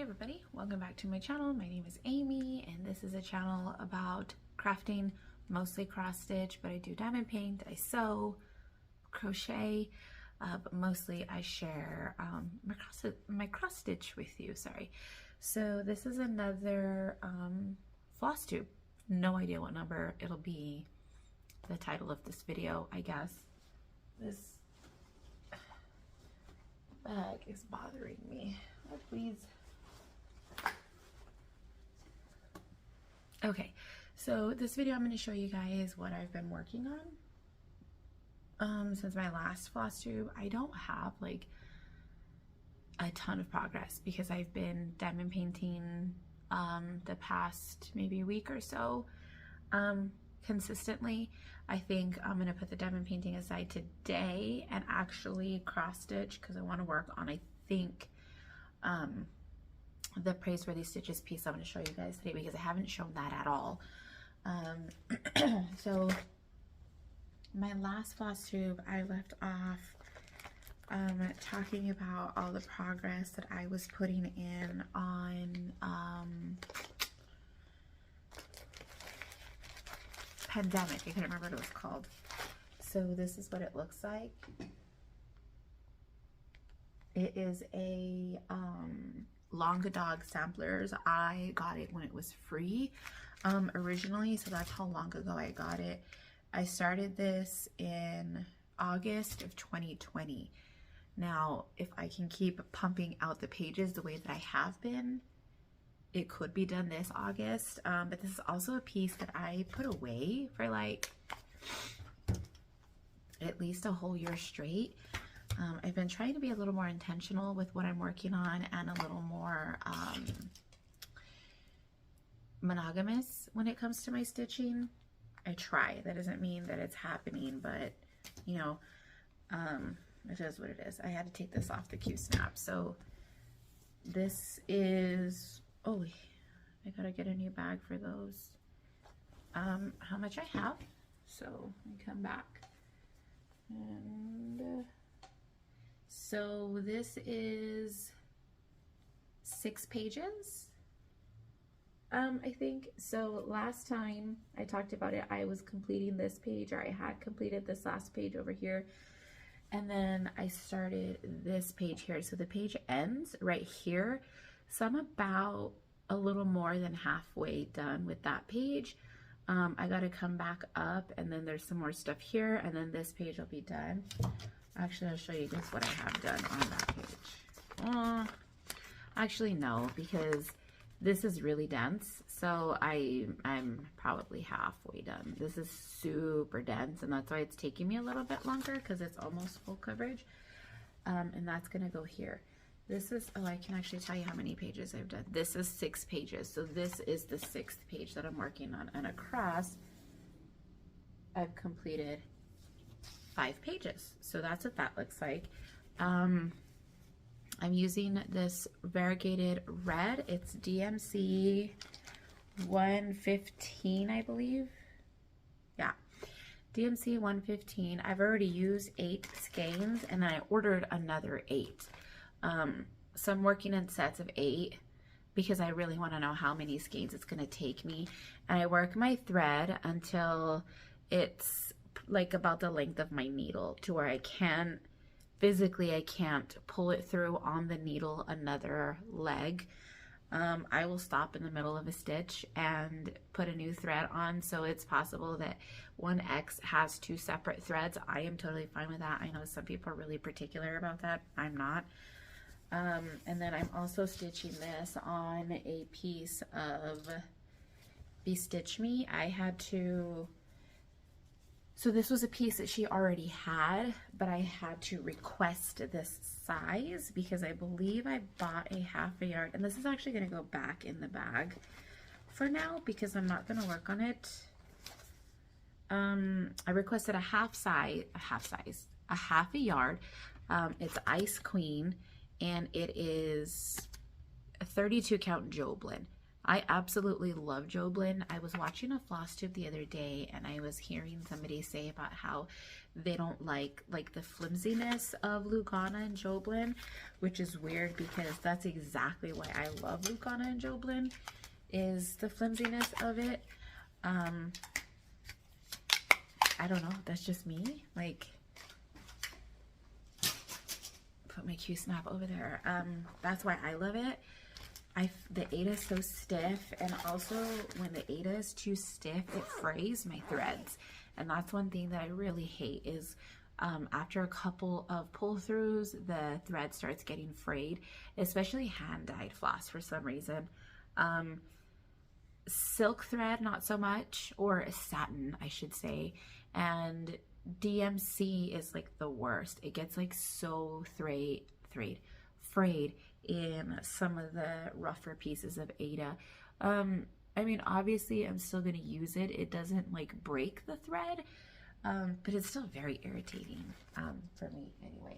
everybody, welcome back to my channel. My name is Amy and this is a channel about crafting, mostly cross stitch, but I do diamond paint, I sew, crochet, but mostly I share my cross stitch with you, sorry. So this is another Flosstube. No idea what number it'll be, the title of this video, I guess. This bag is bothering me. Oh, please. Okay, so this video I'm going to show you guys what I've been working on since my last Flosstube. I don't have like a ton of progress because I've been diamond painting the past maybe week or so consistently. I think I'm going to put the diamond painting aside today and actually cross stitch because I want to work on, I think, the Praiseworthy Stitches piece I'm going to show you guys today because I haven't shown that at all. So my last Flosstube I left off talking about all the progress that I was putting in on Pandemic. I couldn't remember what it was called. So this is what it looks like. It is a Languedoc samplers. I got it when it was free originally, so that's how long ago I got it. I started this in August of 2020. Now, if I can keep pumping out the pages the way that I have been, it could be done this August, but this is also a piece that I put away for like at least a whole year straight. I've been trying to be a little more intentional with what I'm working on and a little more monogamous when it comes to my stitching. I try. That doesn't mean that it's happening, but you know, it is what it is. I had to take this off the Q-snap. So this is, oh, I gotta get a new bag for those. How much I have. So let me come back. And so this is 6 pages, I think. So last time I talked about it, I was completing this page, or I had completed this last page over here. And then I started this page here. So the page ends right here. So I'm about a little more than halfway done with that page. I got to come back up, and then there's some more stuff here, and then this page will be done. Actually, I'll show you guys what I have done on that page. Actually, no, because this is really dense, so I'm probably halfway done. This is super dense, and that's why it's taking me a little bit longer, because it's almost full coverage. And that's gonna go here. This is, oh, I can actually tell you how many pages I've done. This is 6 pages, so this is the 6th page that I'm working on, and across I've completed 5 pages. So that's what that looks like. I'm using this variegated red. It's DMC 115, I believe. Yeah, DMC 115. I've already used 8 skeins, and then I ordered another 8. So I'm working in sets of 8 because I really want to know how many skeins it's going to take me. And I work my thread until it's like about the length of my needle, to where I can't physically, I can't pull it through on the needle another leg. I will stop in the middle of a stitch and put a new thread on. So it's possible that one X has 2 separate threads. I am totally fine with that. I know some people are really particular about that. I'm not. And then I'm also stitching this on a piece of Bestitch Me. I had to, so this was a piece that she already had, but I had to request this size because I believe I bought a ½ yard, and this is actually going to go back in the bag for now because I'm not going to work on it. I requested a ½ a yard. It's Ice Queen, and it is a 32 count Joblin. I absolutely love Joblin. I was watching a Flosstube the other day, and I was hearing somebody say about how they don't like the flimsiness of Lugana and Joblin, which is weird because that's exactly why I love Lugana and Joblin, is the flimsiness of it. I don't know, that's just me. Like, put my Q-snap over there. That's why I love it. The Aida is so stiff, and also when the Aida is too stiff, it frays my threads. And that's one thing that I really hate is after a couple of pull-throughs, the thread starts getting frayed, especially hand-dyed floss for some reason. Silk thread, not so much, or satin, I should say. And DMC is like the worst. It gets like so frayed in some of the rougher pieces of Aida. I mean, obviously I'm still going to use it. It doesn't like break the thread, but it's still very irritating for me anyway.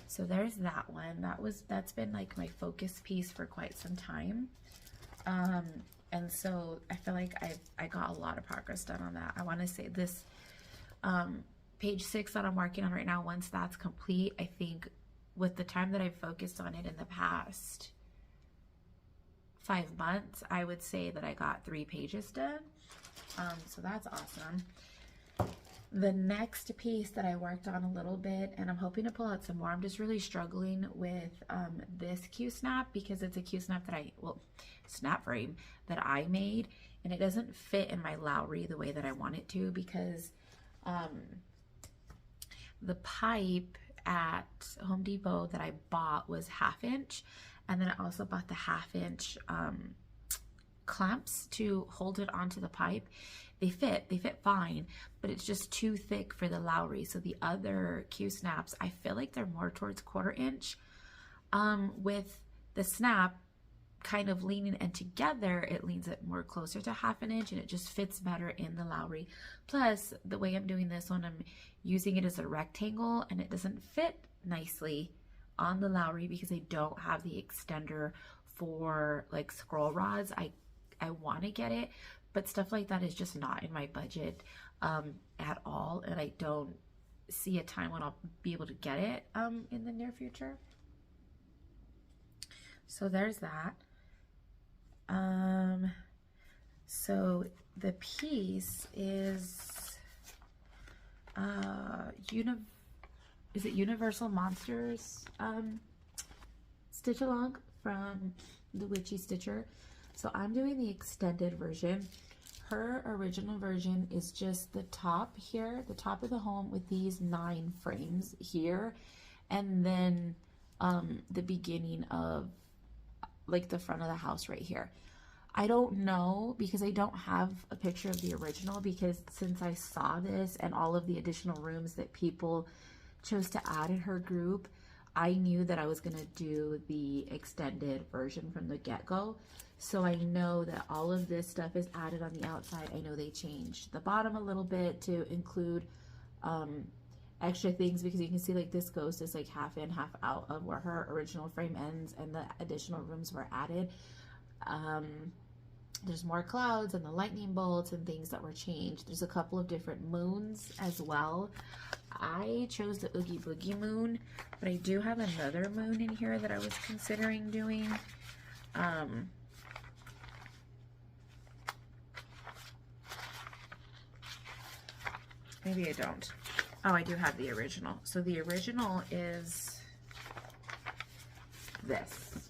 So there's that one. That's been like my focus piece for quite some time. And so I feel like I got a lot of progress done on that. I want to say this page 6 that I'm working on right now, once that's complete, I think with the time that I've focused on it in the past 5 months, I would say that I got 3 pages done. So that's awesome. The next piece that I worked on a little bit, and I'm hoping to pull out some more, I'm just really struggling with this Q-snap because it's a Q-snap that snap frame that I made, and it doesn't fit in my Lowry the way that I want it to because the pipe at Home Depot that I bought was 1/2 inch, and then I also bought the 1/2 inch clamps to hold it onto the pipe. They fit fine, but it's just too thick for the Lowry. So the other Q-snaps, I feel like they're more towards 1/4 inch. With the snap kind of leaning, and together it leans it more closer to 1/2 inch, and it just fits better in the Lowry. Plus, the way I'm doing this one, I'm using it as a rectangle, and it doesn't fit nicely on the Lowry because I don't have the extender for like scroll rods. I want to get it, but stuff like that is just not in my budget at all, and I don't see a time when I'll be able to get it in the near future. So there's that. So the piece is Universal Monsters stitch along from the Witchy Stitcher. So I'm doing the extended version. Her original version is just the top here, the top of the home with these 9 frames here, and then the beginning of like the front of the house right here. I don't know because I don't have a picture of the original, because since I saw this and all of the additional rooms that people chose to add in her group, I knew that I was going to do the extended version from the get-go. So I know that all of this stuff is added on the outside. I know they changed the bottom a little bit to include extra things, because you can see like this ghost is like half in, half out of where her original frame ends, and the additional rooms were added. There's more clouds and the lightning bolts and things that were changed. There's a couple of different moons as well. I chose the Oogie Boogie moon, but I do have another moon in here that I was considering doing. Maybe I don't. Oh, I do have the original. So the original is this.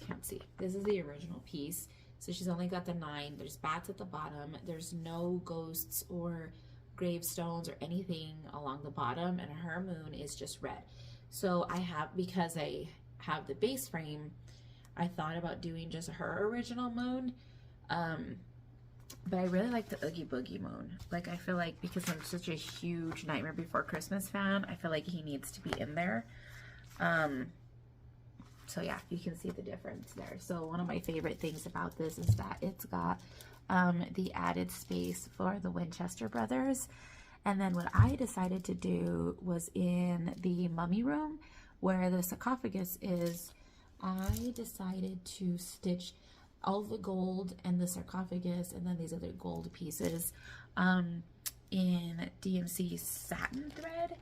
Can't see. This is the original piece. So she's only got the 9. There's bats at the bottom. There's no ghosts or gravestones or anything along the bottom, and her moon is just red. So because I have the base frame, I thought about doing just her original moon. But I really like the Oogie Boogie moon. Like, I feel like because I'm such a huge Nightmare Before Christmas fan, I feel like he needs to be in there. So yeah, you can see the difference there. So one of my favorite things about this is that it's got the added space for the Winchester brothers. And then what I decided to do was in the mummy room where the sarcophagus is, I decided to stitch all the gold and the sarcophagus and then these other gold pieces in DMC satin thread.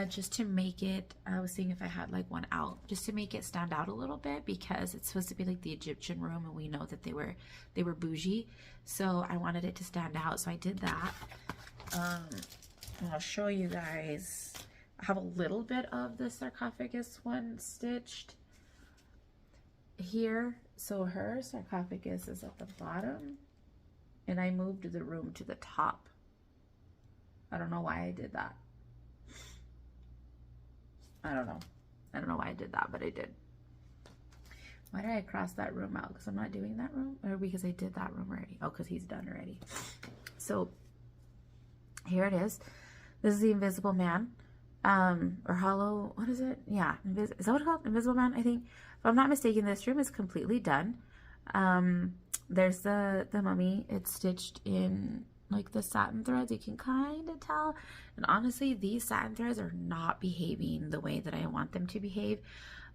Just to make it, I was seeing if I had like one out, just to make it stand out a little bit, because it's supposed to be like the Egyptian room, and we know that they were bougie, so I wanted it to stand out, so I did that. And I'll show you guys. I have a little bit of the sarcophagus one stitched here. So her sarcophagus is at the bottom, and I moved the room to the top. I don't know why I did that. I don't know why I did that, but I did. Why did I cross that room out? Because I'm not doing that room? Or because I did that room already? Oh, because he's done already. So here it is. This is the Invisible Man. Or Hollow, what is it? Yeah, is that what it's called? Invisible Man, I think. If I'm not mistaken, this room is completely done. There's the mummy. It's stitched in like the satin threads. You can kind of tell. And honestly, these satin threads are not behaving the way that I want them to behave.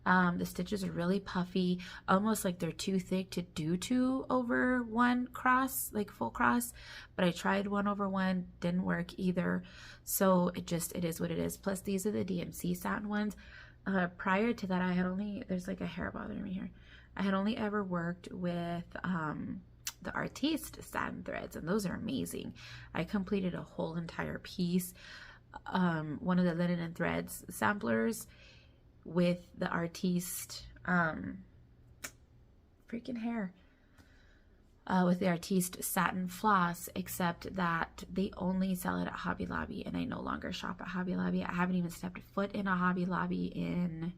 The stitches are really puffy, almost like they're too thick to do 2 over 1 cross, like full cross. But I tried 1 over 1, didn't work either. So it is what it is. Plus, these are the DMC satin ones. Prior to that, I had only, there's like a hair bothering me here. I had only ever worked with the Artiste satin threads, and those are amazing. I completed a whole entire piece, one of the linen and threads samplers with the Artiste freaking hair, with the Artiste satin floss, except that they only sell it at Hobby Lobby, and I no longer shop at Hobby Lobby. I haven't even stepped foot in a Hobby Lobby in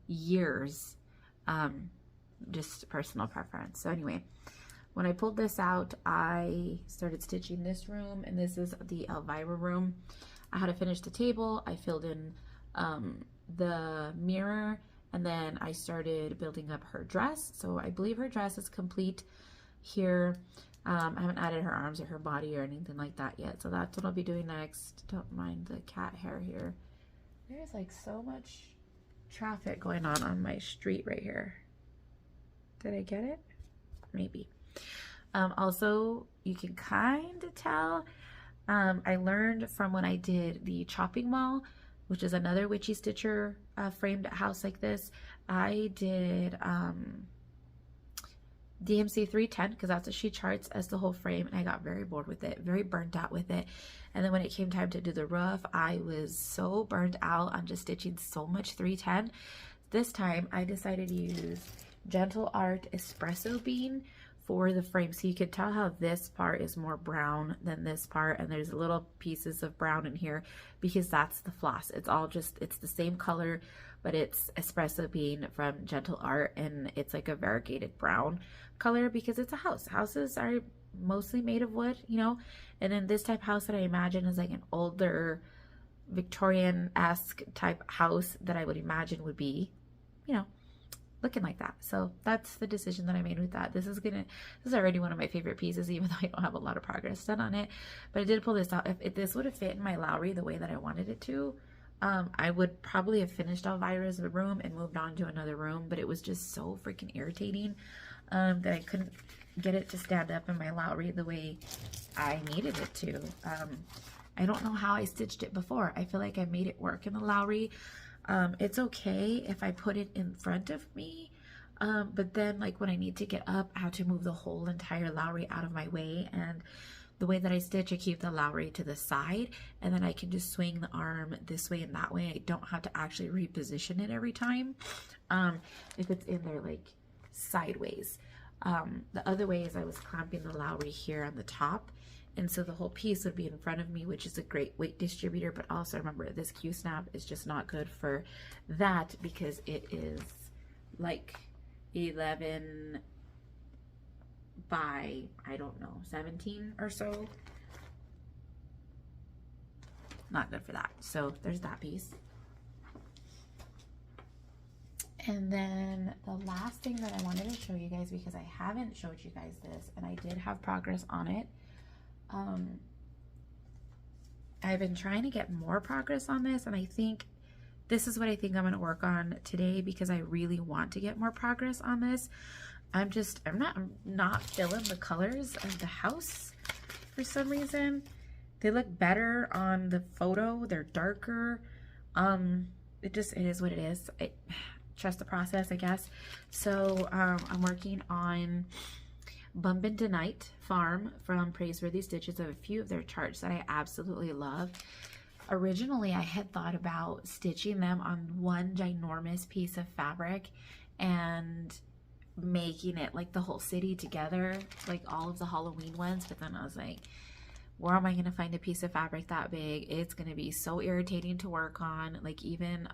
years. Just personal preference. So anyway, when I pulled this out, I started stitching this room, and this is the Elvira room. I had to finish the table. I filled in the mirror, and then I started building up her dress. So I believe her dress is complete here. I haven't added her arms or her body or anything like that yet. So that's what I'll be doing next. Don't mind the cat hair here. There's like so much traffic going on my street right here. Did I get it? Maybe. Also, you can kind of tell, I learned from when I did the chopping mall, which is another witchy stitcher framed house like this. I did DMC 310 because that's what she charts as the whole frame, and I got very bored with it, very burnt out with it. And then when it came time to do the roof, I was so burnt out on just stitching so much 310. This time I decided to use Gentle Art Espresso Bean for the frame. So you can tell how this part is more brown than this part, and there's little pieces of brown in here because that's the floss. It's all just, it's the same color, but it's Espresso Bean from Gentle Art, and it's like a variegated brown color because it's a house. Houses are mostly made of wood, you know, and then this type house that I imagine is like an older Victorian-esque type house that I would imagine would be, you know, looking like that. So that's the decision that I made with that. This is already one of my favorite pieces, even though I don't have a lot of progress done on it. But I did pull this out. If this would have fit in my Lowry the way that I wanted it to, I would probably have finished Elvira's room and moved on to another room. But it was just so freaking irritating that I couldn't get it to stand up in my Lowry the way I needed it to. I don't know how I stitched it before. I feel like I made it work in the Lowry. It's okay if I put it in front of me, but then like when I need to get up, I have to move the whole entire Lowry out of my way. And the way that I stitch, I keep the Lowry to the side, and then I can just swing the arm this way and that way. I don't have to actually reposition it every time if it's in there like sideways. The other way is I was clamping the Lowry here on the top, and so the whole piece would be in front of me, which is a great weight distributor. But also remember, this Q-snap is just not good for that because it is like 11 by, I don't know, 17 or so. Not good for that. So there's that piece. And then the last thing that I wanted to show you guys, because I haven't showed you guys this, and I did have progress on it. I've been trying to get more progress on this, and I think this is what I think I'm going to work on today because I really want to get more progress on this. I'm not feeling the colors of the house for some reason. they look better on the photo. They're darker. It is what it is. Trust the process, I guess. So I'm working on Bump Into Night Farm from Praiseworthy Stitches. I have a few of their charts that I absolutely love. Originally, I had thought about stitching them on one ginormous piece of fabric and making it like the whole city together, like all of the Halloween ones. But then I was like, where am I going to find a piece of fabric that big? It's going to be so irritating to work on. Like even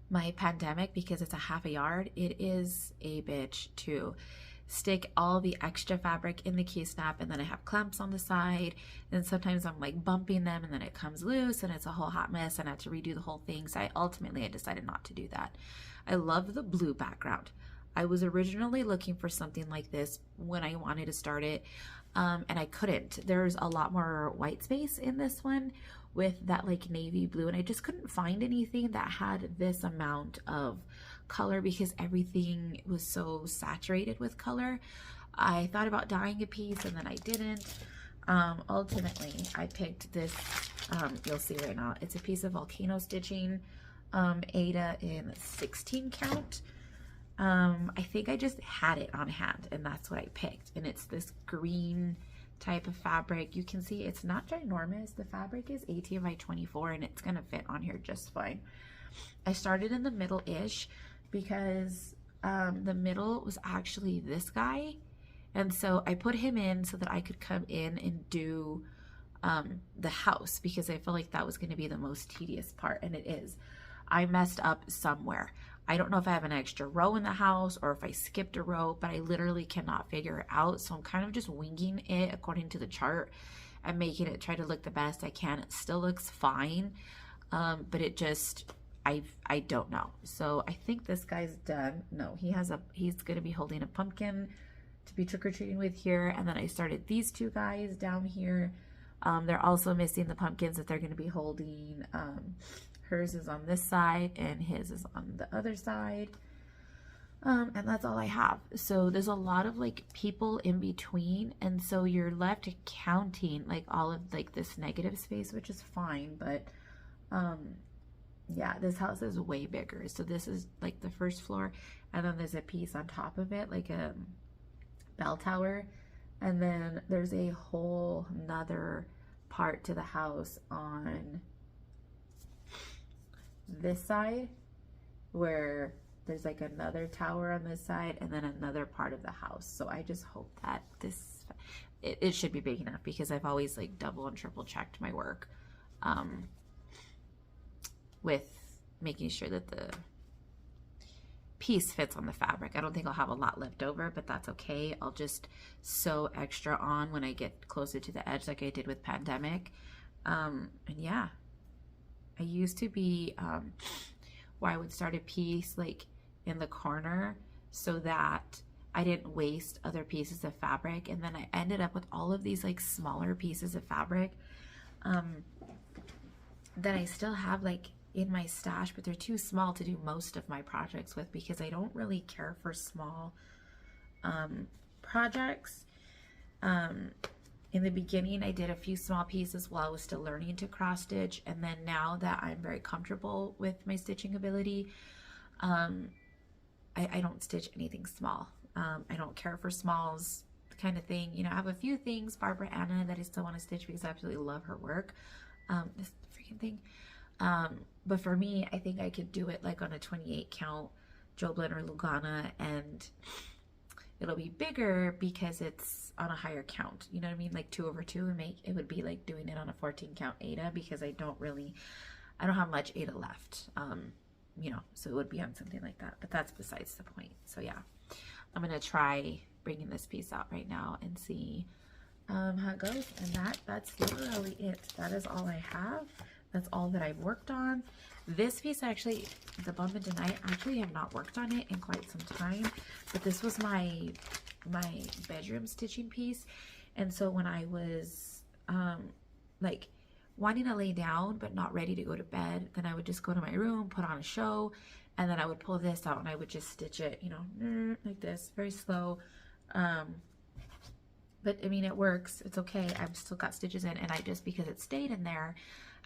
my Pandemic, because it's a half a yard, it is a bitch to stick all the extra fabric in the key snap, and then I have clamps on the side, and sometimes I'm like bumping them and then it comes loose and it's a whole hot mess and I have to redo the whole thing. So I decided not to do that. I love the blue background. I was originally looking for something like this when I wanted to start it, and I couldn't. There's a lot more white space in this one with that like navy blue, and I just couldn't find anything that had this amount of color because everything was so saturated with color. I thought about dyeing a piece and then I didn't. Ultimately, I picked this, you'll see right now, it's a piece of volcano stitching, Ada in 16 count. I think I just had it on hand and that's what I picked, and it's this green type of fabric. You can see it's not ginormous. The fabric is 18 by 24 and it's gonna fit on here just fine. I started in the middle-ish because the middle was actually this guy, and so I put him in so that I could come in and do the house, because I felt like that was going to be the most tedious part, and it is. I messed up somewhere. I don't know if I have an extra row in the house or if I skipped a row, but I literally cannot figure it out. So I'm kind of just winging it according to the chart and making it try to look the best I can. It still looks fine, but it just, I don't know. So I think this guy's done. No, he's going to be holding a pumpkin to be trick-or-treating with here. And then I started these two guys down here. They're also missing the pumpkins that they're going to be holding. Hers is on this side and his is on the other side. And that's all I have. So there's a lot of like people in between. And so you're left counting like all of like this negative space, which is fine. But yeah, this house is way bigger. So this is like the first floor. And then there's a piece on top of it, like a bell tower. And then there's a whole nother part to the house on this side where there's like another tower on this side and then another part of the house. So I just hope that it should be big enough, because I've always like double and triple checked my work with making sure that the piece fits on the fabric. I don't think I'll have a lot left over, but that's okay. I'll just sew extra on when I get closer to the edge like I did with Pandemic. And yeah, I used to be where I would start a piece like in the corner so that I didn't waste other pieces of fabric, and then I ended up with all of these like smaller pieces of fabric that I still have like in my stash, but they're too small to do most of my projects with, because I don't really care for small projects. In the beginning, I did a few small pieces while I was still learning to cross stitch, and then now that I'm very comfortable with my stitching ability, I don't stitch anything small. I don't care for smalls kind of thing. You know, I have a few things, Barbara Anna, that I still want to stitch because I absolutely love her work. This freaking thing. But for me, I think I could do it like on a 28 count Joblin or Lugana, and it'll be bigger because it's on a higher count. You know what I mean? Like 2 over 2 it would be like doing it on a 14 count Ada, because I don't have much Ada left. You know, so it would be on something like that, but that's besides the point. So yeah, I'm going to try bringing this piece out right now and see how it goes. And that's literally it. That is all I have. That's all that I've worked on. This piece actually, the Bump Into Night, I actually have not worked on it in quite some time, but this was my bedroom stitching piece. And so when I was like wanting to lay down but not ready to go to bed, then I would just go to my room, put on a show, and then I would pull this out and I would just stitch it, you know, like this, very slow. But I mean, it works. It's okay. I've still got stitches in, and because it stayed in there,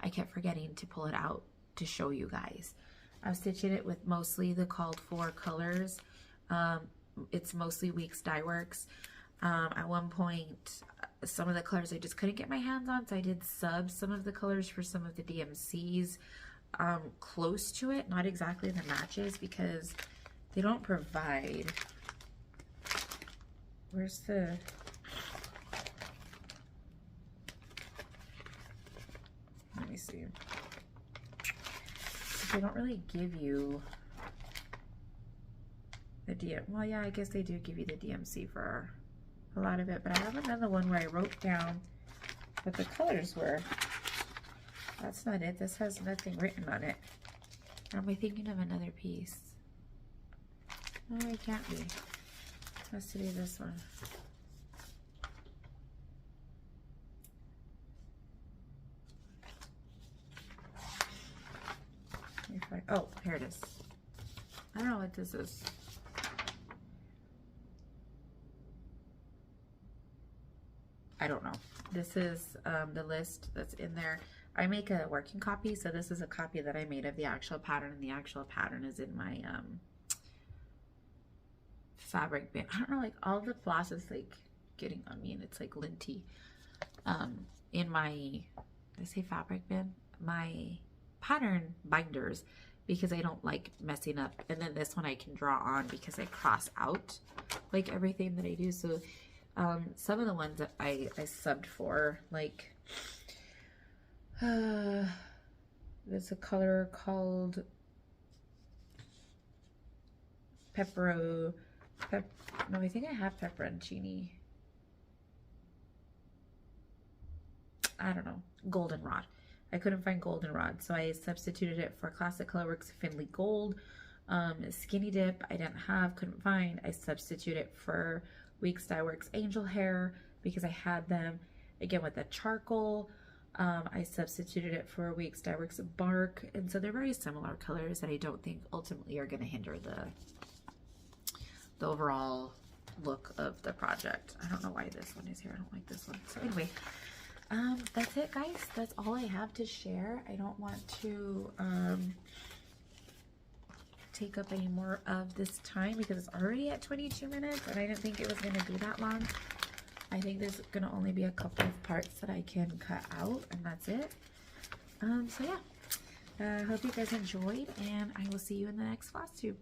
I kept forgetting to pull it out to show you guys. I'm stitching it with mostly the called for colors. It's mostly Weeks Dye Works. At one point, some of the colors I just couldn't get my hands on, so I did sub some of the colors for some of the DMCs close to it, not exactly the matches, because they don't provide. Where's the... Let me see. They don't really give you the well, yeah, I guess they do give you the DMC for a lot of it, but I haven't done the one where I wrote down what the colors were. That's not it. This has nothing written on it. Or am I thinking of another piece? No, it can't be. It has to be this one. Oh, here it is. I don't know what this is. I don't know. This is the list that's in there. I make a working copy, so this is a copy that I made of the actual pattern, and the actual pattern is in my fabric bin. I don't know, like all the floss is like getting on me, and it's like linty. In my, did I say fabric bin? My pattern binders, because I don't like messing up. And then this one I can draw on because I cross out like everything that I do. So some of the ones that I subbed for, like there's a color called no, I think I have pepperoncini. I don't know, goldenrod. I couldn't find goldenrod, so I substituted it for Classic Colorworks Finley Gold. Skinny Dip I didn't have, couldn't find. I substituted it for Weeks Dye Works Angel Hair because I had them. Again, with the charcoal, I substituted it for Weeks Dye Works Bark. And so they're very similar colors that I don't think ultimately are going to hinder the overall look of the project. I don't know why this one is here. I don't like this one. So anyway, that's it, guys. That's all I have to share. I don't want to take up any more of this time because it's already at 22 minutes and I didn't think it was going to be that long. I think there's going to only be a couple of parts that I can cut out, and that's it. So yeah, I hope you guys enjoyed, and I will see you in the next Flosstube.